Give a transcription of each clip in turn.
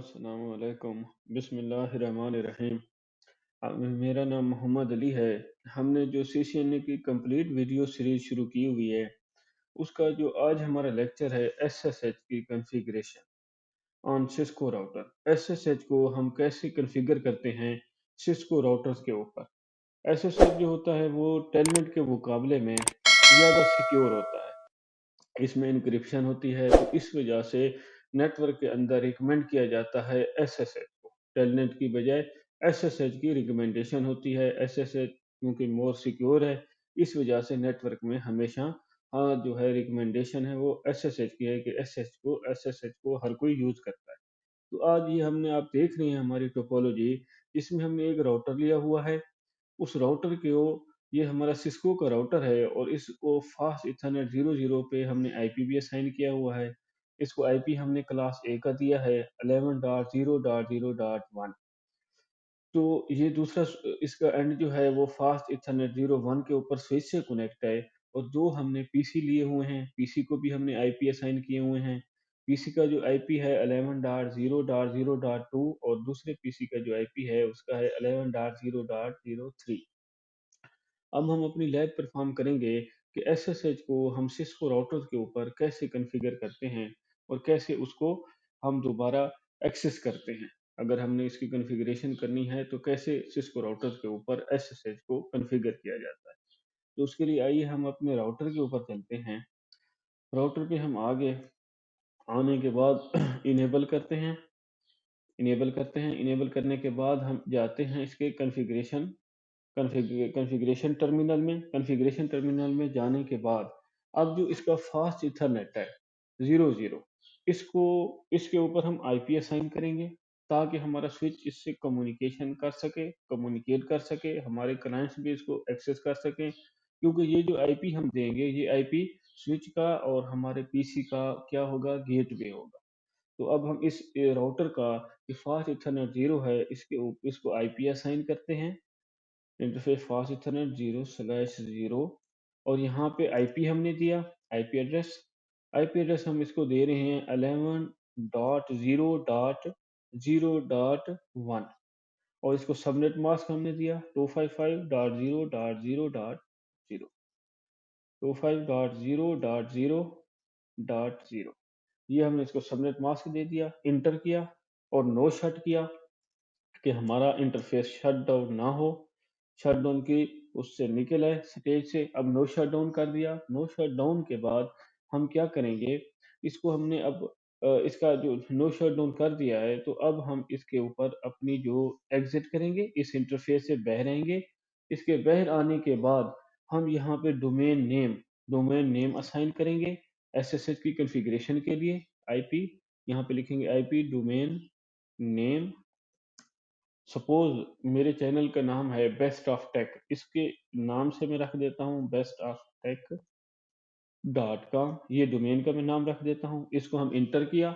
अस्सलामुअलैकुम बिस्मिल्लाहिर्रहमानिर्रहीम। मेरा नाम मोहम्मद अली है। हमने जो CCNA की कंप्लीट वीडियो सीरीज शुरू की हुई है, उसका जो आज हमारा लेक्चर है SSH की configuration on Cisco router. SSH को हम कैसे कॉन्फ़िगर करते हैं सिस्को राउटर्स के ऊपर। SSH जो होता है वो टेलनेट के मुकाबले में ज़्यादा सिक्योर होता है। इसमें इंक्रिप्शन होती है, तो इस वजह से नेटवर्क के अंदर रिकमेंड किया जाता है एसएसएच को। टेलनेट की बजाय एसएसएच की रिकमेंडेशन होती है। एसएसएच क्योंकि मोर सिक्योर है, इस वजह से नेटवर्क में हमेशा जो है रिकमेंडेशन है वो एसएसएच की है कि एसएसएच को हर कोई यूज करता है। तो आज ये हमने आप देख रहे हैं हमारी टोपोलॉजी, जिसमें हमने एक राउटर लिया हुआ है। उस राउटर को ये हमारा सिस्को का राउटर है और इसको फास्ट इथरनेट 00 पे हमने आईपी भी असाइन किया हुआ है। इसको आईपी हमने क्लास ए का दिया है 11.0.0.1। तो ये दूसरा इसका एंड जो है वो फास्ट इथरनेट 01 के ऊपर स्विच से कनेक्ट है। और दो हमने पीसी लिए हुए हैं, पीसी को भी हमने आईपी असाइन किए हुए हैं। पीसी का जो आईपी है 11.0.0.2 और दूसरे पीसी का जो आईपी है उसका है 11.0.03। अब हम अपनी लैब परफॉर्म करेंगे कि एसएसएच को हम सिस्को राउटर के ऊपर कैसे कॉन्फ़िगर करते हैं और कैसे उसको हम दोबारा एक्सेस करते हैं। अगर हमने इसकी कॉन्फ़िगरेशन करनी है तो कैसे सिस्को राउटर के ऊपर एसएसएच को कॉन्फ़िगर किया जाता है। तो उसके लिए आइए हम अपने राउटर के ऊपर चलते हैं। राउटर पे हम आगे आने के बाद इनेबल करने के बाद हम जाते हैं इसके कॉन्फ़िगरेशन टर्मिनल में जाने के बाद अब जो इसका फास्ट इथरनेट है 00, इसको इसके ऊपर हम आईपी असाइन करेंगे ताकि हमारा स्विच इससे कम्युनिकेट कर सके, हमारे क्लाइंट्स भी इसको एक्सेस कर सकें। क्योंकि ये जो आईपी हम देंगे ये आईपी स्विच का और हमारे पीसी का क्या होगा, गेटवे होगा। तो अब हम इस राउटर का जो फास्ट इथरनेट 0 है इसको आईपी असाइन करते हैं। इंटरफेस फास्ट इथरनेट 0/0 और यहाँ पे आईपी हमने दिया, आईपी एड्रेस हम इसको दे रहे हैं 11.0.0.1 और इसको सबनेट मास्क हमने दिया 255.0.0.0, 255.0.0.0। ये हमने इसको सबनेट मास्क दे दिया, इंटर किया और नो शट किया कि हमारा इंटरफेस शट डाउन ना हो, शट डाउन की उससे निकल आए स्टेज से। अब नो शट डाउन कर दिया। नो शट डाउन के बाद हम क्या करेंगे, इसको हमने अब इसका जो नो शट डाउन कर दिया है तो अब हम इसके ऊपर अपनी जो एग्जिट करेंगे, इस इंटरफेस से बाहर आएंगे। इसके बाहर आने के बाद हम यहाँ पे डोमेन नेम असाइन करेंगे एसएसएच की कॉन्फ़िगरेशन के लिए। आईपी यहाँ पे लिखेंगे, आईपी डोमेन नेम। सपोज मेरे चैनल का नाम है बेस्ट ऑफ टेक, इसके नाम से मैं रख देता हूँ bestofTech.com। ये डोमेन का मैं नाम रख देता हूँ। इसको हम इंटर किया।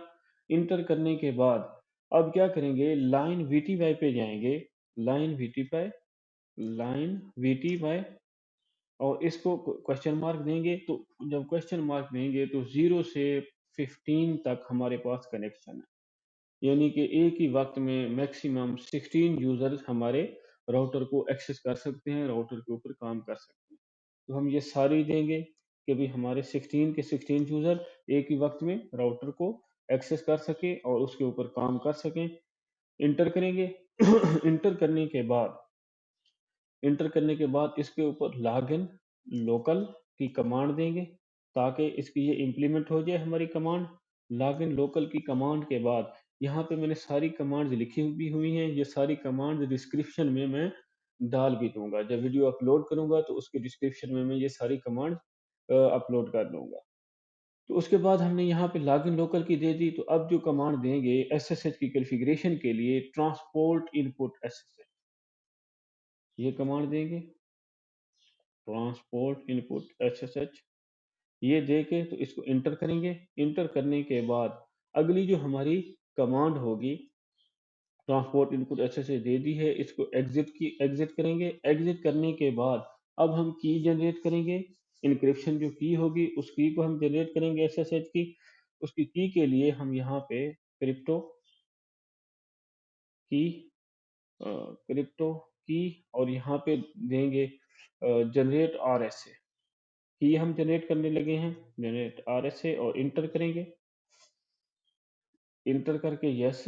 इंटर करने के बाद अब क्या करेंगे, लाइन वीटीवाई पे जाएंगे, लाइन वीटीवाई और इसको क्वेश्चन मार्क देंगे। तो जब क्वेश्चन मार्क देंगे तो 0 से 15 तक हमारे पास कनेक्शन है, यानी कि एक ही वक्त में मैक्सिमम 16 यूजर्स हमारे राउटर को एक्सेस कर सकते हैं, राउटर के ऊपर काम कर सकते हैं। तो हम ये सारी देंगे कि भी हमारे 16 के 16 यूजर एक ही वक्त में राउटर को एक्सेस कर सके और उसके ऊपर काम कर सकें। इंटर करेंगे। इंटर करने के बाद इंटर करने के बाद इसके ऊपर लॉगिन लोकल की कमांड देंगे ताकि इसकी ये इम्प्लीमेंट हो जाए हमारी कमांड। लॉगिन लोकल की कमांड के बाद यहाँ पे मैंने सारी कमांड्स लिखी हुई हैं। ये सारी कमांड्स डिस्क्रिप्शन में मैं डाल भी दूंगा, जब वीडियो अपलोड करूंगा तो उसके डिस्क्रिप्शन में मैं ये सारी कमांड अपलोड कर दूंगा। तो उसके बाद हमने यहाँ पे लॉगिन लोकल की दे दी। तो अब जो कमांड देंगे एसएसएच की कॉन्फ़िगरेशन के लिए, ट्रांसपोर्ट इनपुट एसएसएच, ये कमांड देंगे ट्रांसपोर्ट इनपुट एसएसएच। ये दे के तो इसको इंटर करेंगे। इंटर करने के बाद अगली जो हमारी कमांड होगी, ट्रांसपोर्ट इनपुट एसएसएच दे दी है, इसको एग्जिट करेंगे। एग्जिट करने के बाद अब हम की जनरेट करेंगे। इनक्रिप्शन जो की होगी उस की को हम जनरेट करेंगे एसएसएच की। उसकी की के लिए हम यहाँ पे क्रिप्टो की, क्रिप्टो की, और यहाँ पे देंगे जनरेट RSA की, हम जनरेट करने लगे हैं, जनरेट RSA, और इंटर करेंगे। इंटर करके यस,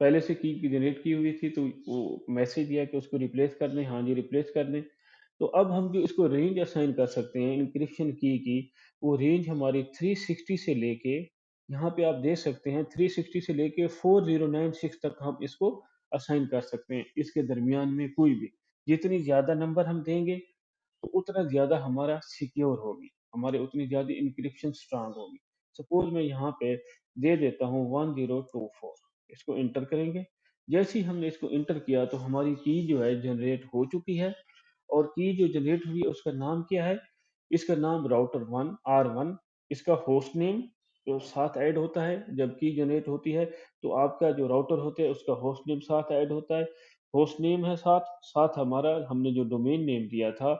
पहले से की जनरेट की हुई थी तो वो मैसेज दिया कि उसको रिप्लेस कर दें, हाँ जी रिप्लेस कर दें। तो अब हम जो इसको रेंज असाइन कर सकते हैं इंक्रिप्शन की, वो रेंज हमारी 360 से लेके, यहाँ पे आप देख सकते हैं 360 से लेके 4096 तक हम इसको असाइन कर सकते हैं। इसके दरमियान में कोई भी जितनी ज्यादा नंबर हम देंगे तो उतना ज्यादा हमारा सिक्योर होगी, हमारे उतनी ज्यादा इंक्रिप्शन स्ट्रांग होगी। सपोज मैं यहाँ पे दे देता हूँ 1024, इसको इंटर करेंगे। जैसे ही हमने इसको इंटर किया तो हमारी की जो है जनरेट हो चुकी है, और की जो जनरेट हुई है उसका नाम क्या है, इसका नाम राउटर वन R1, इसका होस्ट नेम जो साथ ऐड होता है जब की जनरेट होती है, तो आपका जो राउटर होता है उसका होस्ट नेम साथ ऐड होता है, होस्ट नेम है साथ साथ हमारा हमने जो डोमेन नेम दिया था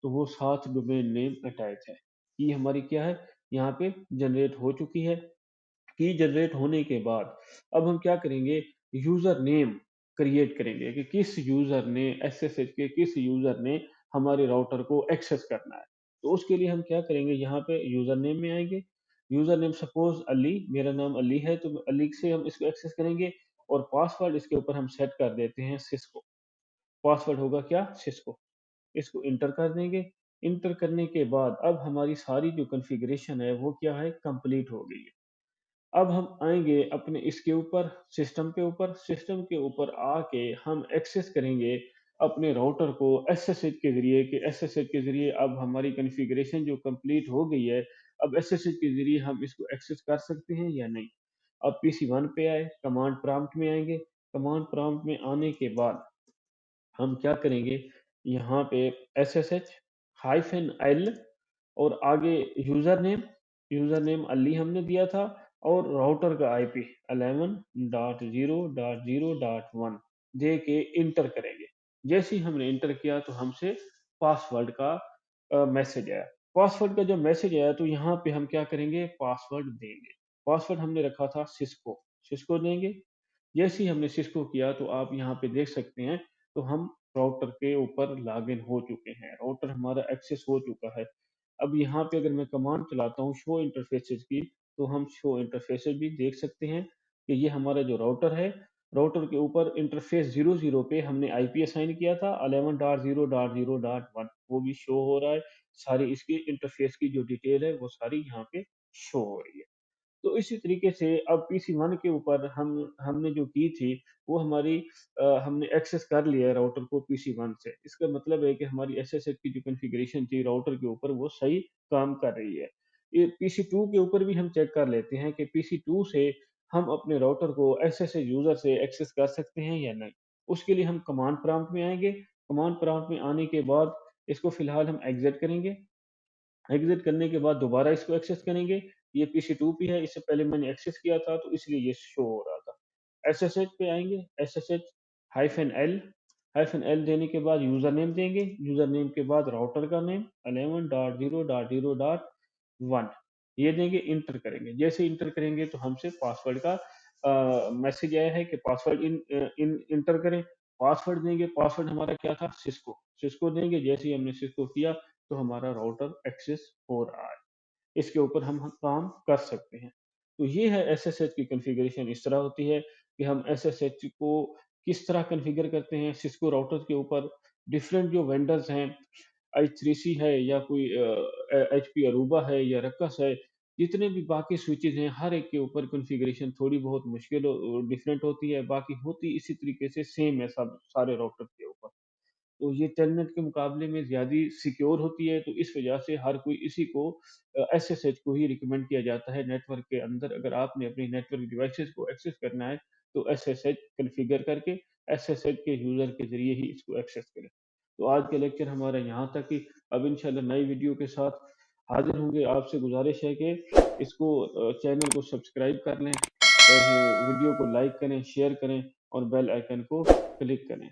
तो वो साथ डोमेन नेम अटैच है। की हमारी क्या है, यहाँ पे जनरेट हो चुकी है। की जनरेट होने के बाद अब हम क्या करेंगे, यूजर नेम क्रिएट करेंगे कि किस यूजर ने SSH के किस यूजर ने हमारे राउटर को एक्सेस करना है। तो उसके लिए हम क्या करेंगे, यहाँ पे यूजर नेम में आएंगे, यूजर नेम सपोज अली, मेरा नाम अली है तो अली से हम इसको एक्सेस करेंगे, और पासवर्ड इसके ऊपर हम सेट कर देते हैं सिस्को, पासवर्ड होगा क्या, सिस्को। इसको इंटर कर देंगे। इंटर करने के बाद अब हमारी सारी जो कॉन्फ़िगरेशन है वो क्या है, कंप्लीट हो गई है। अब हम आएंगे अपने इसके ऊपर, सिस्टम के ऊपर, सिस्टम के ऊपर आके हम एक्सेस करेंगे अपने राउटर को SSH के जरिए, कि SSH के जरिए अब हमारी कॉन्फ़िगरेशन जो कंप्लीट हो गई है, अब SSH के जरिए हम इसको एक्सेस कर सकते हैं या नहीं। अब PC1 पे आए, कमांड प्रॉम्प्ट में आएंगे, कमांड प्रॉम्प्ट में आने के बाद हम क्या करेंगे, यहाँ पे SSH-L, और आगे यूजर नेम अली हमने दिया था, और राउटर का IP 11.0.0.1 दे के इंटर करेंगे। जैसे ही हमने इंटर किया तो हमसे पासवर्ड का मैसेज आया। पासवर्ड का जब मैसेज आया तो यहाँ पे हम क्या करेंगे, पासवर्ड देंगे। पासवर्ड हमने रखा था सिस्को, सिस्को देंगे। जैसे ही हमने सिस्को किया तो आप यहाँ पे देख सकते हैं, तो हम राउटर के ऊपर लॉगिन हो चुके हैं, राउटर हमारा एक्सेस हो चुका है। अब यहाँ पे अगर मैं कमांड चलाता हूँ शो इंटरफेसेस की, तो हम शो इंटरफेसेस भी देख सकते हैं कि ये हमारा जो राउटर है, राउटर के ऊपर इंटरफेस 00 पे हमने IP असाइन किया था 11.0.0.1, वो भी शो हो रहा है। सारी इसकी इंटरफेस की जो डिटेल है वो सारी यहाँ पे शो हो रही है। तो इसी तरीके से अब PC1 के ऊपर हमने जो की थी वो हमारी हमने एक्सेस कर लिया है राउटर को PC1 से। इसका मतलब है कि हमारी SSH की जो कॉन्फ़िगरेशन थी राउटर के ऊपर वो सही काम कर रही है। ये PC2 के ऊपर भी हम चेक कर लेते हैं कि PC2 से हम अपने राउटर को SSH यूज़र से एक्सेस कर सकते हैं या नहीं। उसके लिए हम कमांड प्रॉम्प्ट में आएँगे, कमांड प्रॉम्प्ट में आने के बाद इसको फिलहाल हम एग्ज़िट करेंगे। एग्ज़िट करने के बाद दोबारा इसको एक्सेस करेंगे। ये PC2 पे है, इससे पहले मैंने एक्सेस किया था तो इसलिए ये शो हो रहा था। SSH पे आएँगे, SSH-L, -L देने के बाद यूज़र नेम देंगे, यूज़र नेम के बाद राउटर का नेम 11.0.0.1 ये देंगे, इंटर करेंगे। जैसे इंटर करेंगे तो हमसे पासवर्ड का मैसेज आया है कि पासवर्ड इंटर करें। पासवर्ड देंगे, पासवर्ड हमारा क्या था, सिस्को, सिस्को देंगे। जैसे ही हमने सिस्को किया तो हमारा राउटर एक्सेस हो रहा है। इसके ऊपर हम काम कर सकते हैं। तो ये है SSH की कॉन्फ़िगरेशन, इस तरह होती है कि हम SSH को किस तरह कॉन्फ़िगर करते हैं सिस्को राउटर के ऊपर। डिफरेंट जो वेंडर्स हैं, H3C है या कोई HP अरूबा है या रक्कस है, जितने भी बाकी स्विचेज़ हैं, हर एक के ऊपर कॉन्फ़िगरेशन थोड़ी बहुत मुश्किल डिफरेंट होती है, बाकी होती इसी तरीके से सेम है सब सारे राउटर के ऊपर। तो ये टेलनेट के मुकाबले में ज़्यादा सिक्योर होती है, तो इस वजह से हर कोई इसी को SSH को ही रिकमेंड किया जाता है नेटवर्क के अंदर। अगर आपने अपनी नेटवर्क डिवाइसेज़ को एक्सेस करना है, तो SSH कॉन्फ़िगर करके SSH के यूज़र के ज़रिए ही इसको एक्सेस करें। तो आज का लेक्चर हमारा यहाँ तक ही, अब इंशाल्लाह नई वीडियो के साथ हाज़िर होंगे। आपसे गुज़ारिश है कि इसको चैनल को सब्सक्राइब कर लें, वीडियो को लाइक करें, शेयर करें और बेल आइकन को क्लिक करें।